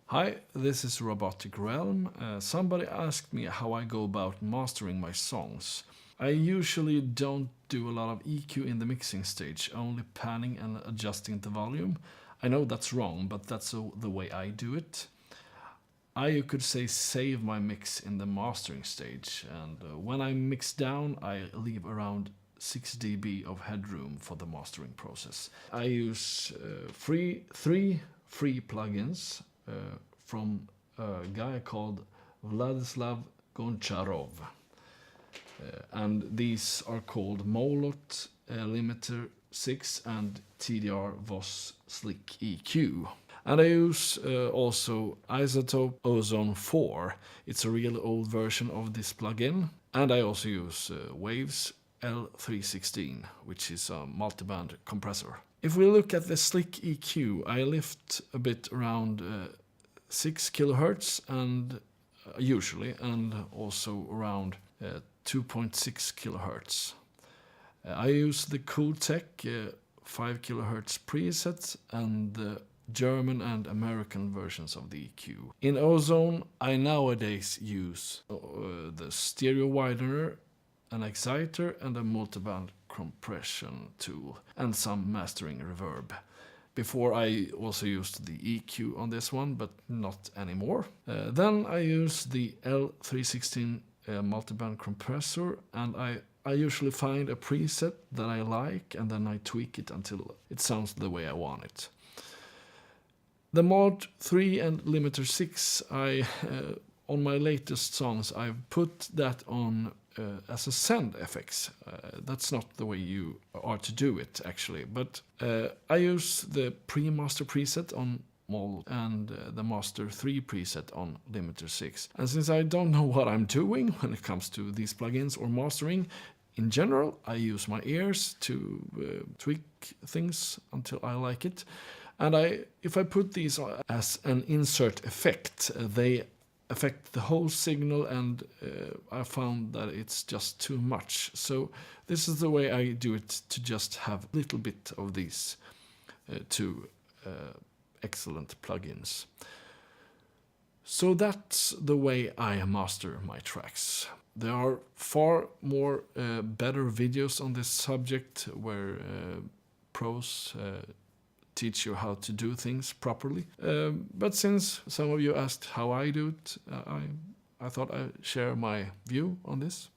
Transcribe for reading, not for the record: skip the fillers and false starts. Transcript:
Hi, this is Robotic Realm. Somebody asked me how I go about mastering my songs. I usually don't do a lot of EQ in the mixing stage, only panning and adjusting the volume. I know that's wrong, but that's the way I do it. You could say, save my mix in the mastering stage, and when I mix down, I leave around 6 dB of headroom for the mastering process. I use three free plugins from a guy called Vladislav Goncharov. And these are called Molot Limiter 6 and TDR Voss Slick EQ. And I use also Isotope Ozone 4. It's a real old version of this plugin. And I also use Waves L316, which is a multiband compressor. If we look at the Slick EQ, I lift a bit around 6 kilohertz and usually, and also around 2.6 kilohertz. I use the Cooltech 5 kilohertz preset and the German and American versions of the EQ. In Ozone, I nowadays use the stereo widener, an exciter and a multiband compression tool, and some mastering reverb. Before I also used the EQ on this one, but not anymore. Then I use the L316 multiband compressor, and I usually find a preset that I like and then I tweak it until it sounds the way I want it. The Mod 3 and Limiter 6, on my latest songs, I've put that on as a send effects. That's not the way you are to do it, actually. But I use the pre-master preset on Mod and the Master 3 preset on Limiter 6. And since I don't know what I'm doing when it comes to these plugins or mastering, in general, I use my ears to tweak things until I like it. And if I put these as an insert effect, they affect the whole signal, and I found that it's just too much. So this is the way I do it, to just have a little bit of these two excellent plugins. So that's the way I master my tracks. There are far more better videos on this subject where pros teach you how to do things properly. But since some of you asked how I do it, I thought I'd share my view on this.